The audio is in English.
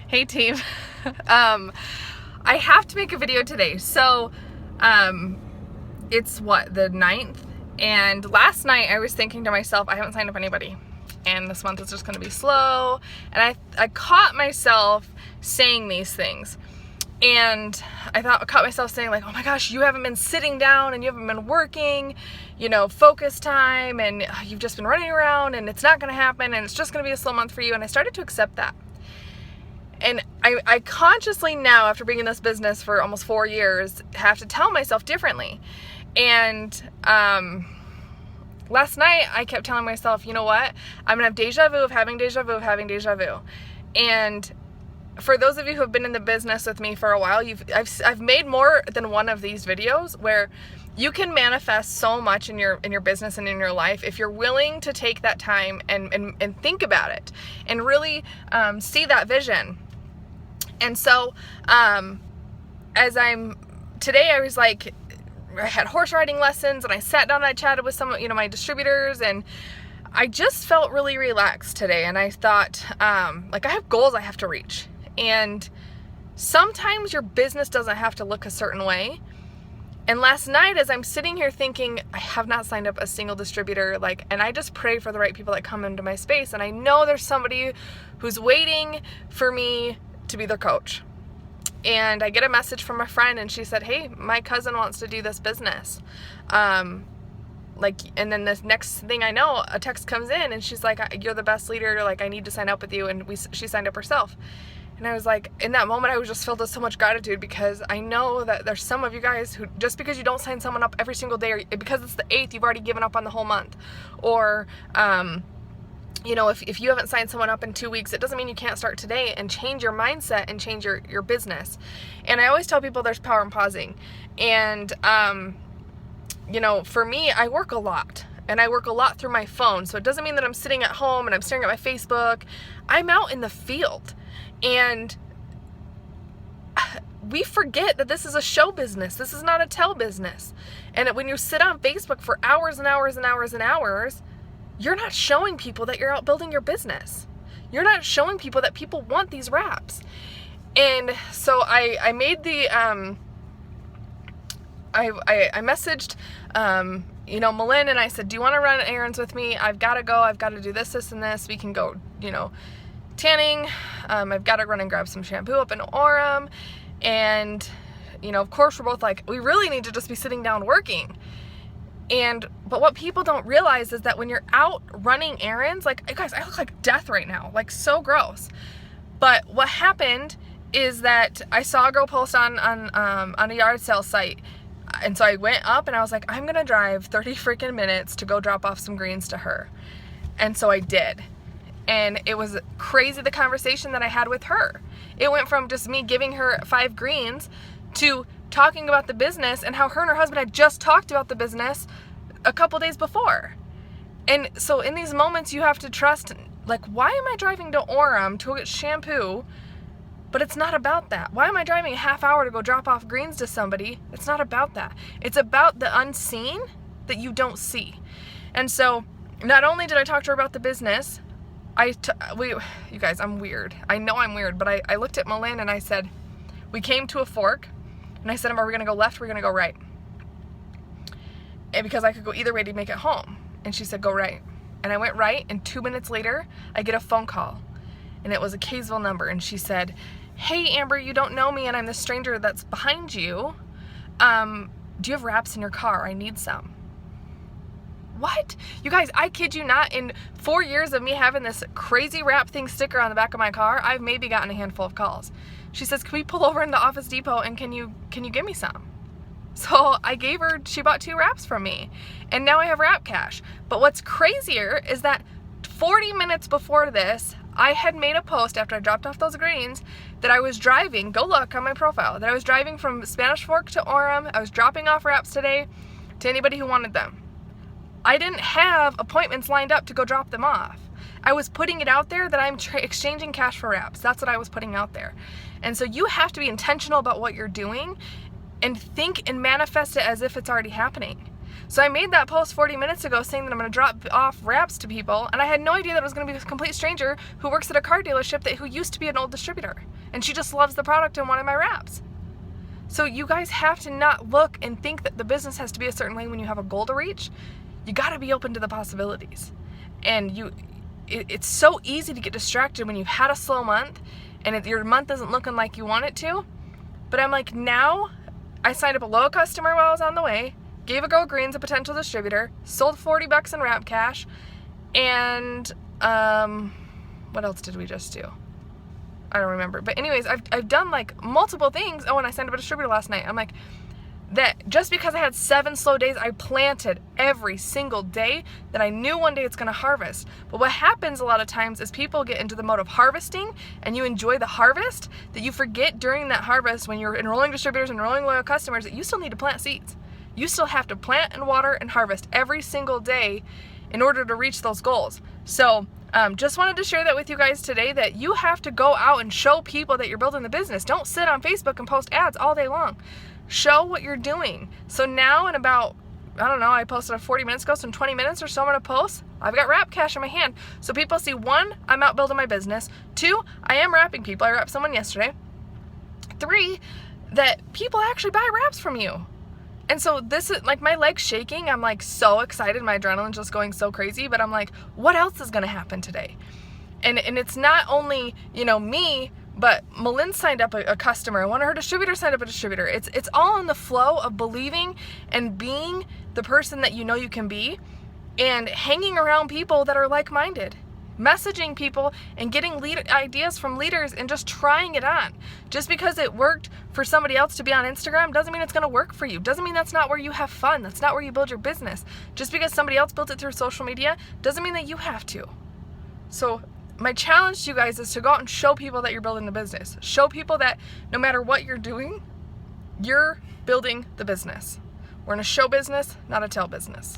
Hey team. I have to make a video today. So it's the 9th, and last night I was thinking to myself, I haven't signed up anybody and this month is just going to be slow, and I caught myself saying these things, and I caught myself saying like, oh my gosh, you haven't been sitting down and you haven't been working, focus time, and you've just been running around and it's not going to happen and it's just going to be a slow month for you. And I started to accept that. And I consciously now, after being in this business for almost 4 years, have to tell myself differently. And last night I kept telling myself, you know what? I'm gonna have deja vu of having deja vu of having deja vu. And for those of you who have been in the business with me for a while, I've made more than one of these videos where you can manifest so much in your business and in your life if you're willing to take that time and think about it and really see that vision. And so today I was like, I had horse riding lessons and I sat down and I chatted with some my distributors, and I just felt really relaxed today. And I thought like, I have goals I have to reach, and sometimes your business doesn't have to look a certain way. And last night, as I'm sitting here thinking, I have not signed up a single distributor, and I just pray for the right people that come into my space, and I know there's somebody who's waiting for me to be their coach. And I get a message from a friend, and she said, hey, my cousin wants to do this business. And then the next thing I know, a text comes in and she's like, you're the best leader, I need to sign up with you. And she signed up herself. And I was like, in that moment, I was just filled with so much gratitude, because I know that there's some of you guys who, just because you don't sign someone up every single day, or because it's the 8th, you've already given up on the whole month. Or, if you haven't signed someone up in 2 weeks, it doesn't mean you can't start today and change your mindset and change your business. And I always tell people there's power in pausing. And, for me, I work a lot. And I work a lot through my phone. So it doesn't mean that I'm sitting at home and I'm staring at my Facebook. I'm out in the field. And we forget that this is a show business. This is not a tell business. And when you sit on Facebook for hours and hours and hours and hours, you're not showing people that you're out building your business. You're not showing people that people want these wraps. And so I made the, I messaged, Malin, and I said, do you want to run errands with me? I've got to go. I've got to do this, this, and this. We can go, tanning. I've got to run and grab some shampoo up in Orem. And, of course, we're both like, we really need to just be sitting down working. But what people don't realize is that when you're out running errands, guys, I look like death right now, so gross. But what happened is that I saw a girl post on a yard sale site. And so I went up and I was like, I'm going to drive 30 freaking minutes to go drop off some greens to her. And so I did. And it was crazy, the conversation that I had with her. It went from just me giving her 5 greens to talking about the business and how her and her husband had just talked about the business a couple days before. And so in these moments, you have to trust, why am I driving to Orem to go get shampoo? But it's not about that. Why am I driving a half hour to go drop off greens to somebody? It's not about that. It's about the unseen that you don't see. And so not only did I talk to her about the business, you guys, I'm weird. I know I'm weird, but I looked at Malin and I said, we came to a fork, and I said, are we going to go left or are we going to go right? And because I could go either way to make it home. And she said, go right. And I went right, and 2 minutes later, I get a phone call. And it was a Kaysville number, and she said, hey, Amber, you don't know me, and I'm the stranger that's behind you. Do you have wraps in your car? I need some. What? You guys, I kid you not, in 4 years of me having this crazy wrap thing sticker on the back of my car, I've maybe gotten a handful of calls. She says, can we pull over in the Office Depot, and can you give me some? So I gave her, she bought 2 wraps from me, and now I have wrap cash. But what's crazier is that 40 minutes before this, I had made a post after I dropped off those greens that I was driving, go look on my profile, that I was driving from Spanish Fork to Orem. I was dropping off wraps today to anybody who wanted them. I didn't have appointments lined up to go drop them off. I was putting it out there that I'm exchanging cash for wraps. That's what I was putting out there. And so you have to be intentional about what you're doing and think and manifest it as if it's already happening. So I made that post 40 minutes ago saying that I'm going to drop off wraps to people, and I had no idea that it was going to be a complete stranger who works at a car dealership who used to be an old distributor. and she just loves the product and wanted my wraps. So you guys have to not look and think that the business has to be a certain way when you have a goal to reach. You got to be open to the possibilities. And it's so easy to get distracted when you've had a slow month and your month isn't looking like you want it to. But I'm like, now I signed up a loyal customer while I was on the way, gave a girl greens, a potential distributor, sold $40 in Wrap Cash, and what else did we just do? I don't remember. But anyways, I've done like multiple things. Oh, and I signed up a distributor last night. I'm like, that just because I had 7 slow days, I planted every single day that I knew one day it's going to harvest. But what happens a lot of times is people get into the mode of harvesting and you enjoy the harvest, that you forget during that harvest when you're enrolling distributors, enrolling loyal customers, that you still need to plant seeds. You still have to plant and water and harvest every single day in order to reach those goals. So just wanted to share that with you guys today, that you have to go out and show people that you're building the business. Don't sit on Facebook and post ads all day long. Show what you're doing. So now in about, I don't know, I posted 40 minutes ago, so in 20 minutes or so I'm going to post. I've got Wrap Cash in my hand. So people see, 1, I'm out building my business. 2, I am wrapping people. I wrapped someone yesterday. 3, that people actually buy wraps from you. And so this is like my legs shaking. I'm like so excited. My adrenaline's just going so crazy. But I'm like, what else is going to happen today? And it's not only, me, but Malin signed up a customer. One of her distributors signed up a distributor. It's all in the flow of believing and being the person that you know you can be, and hanging around people that are like-minded. Messaging people and getting ideas from leaders and just trying it on. Just because it worked for somebody else to be on Instagram doesn't mean it's going to work for you. Doesn't mean that's not where you have fun. That's not where you build your business. Just because somebody else built it through social media doesn't mean that you have to. So my challenge to you guys is to go out and show people that you're building the business. Show people that no matter what you're doing, you're building the business. We're in a show business, not a tell business.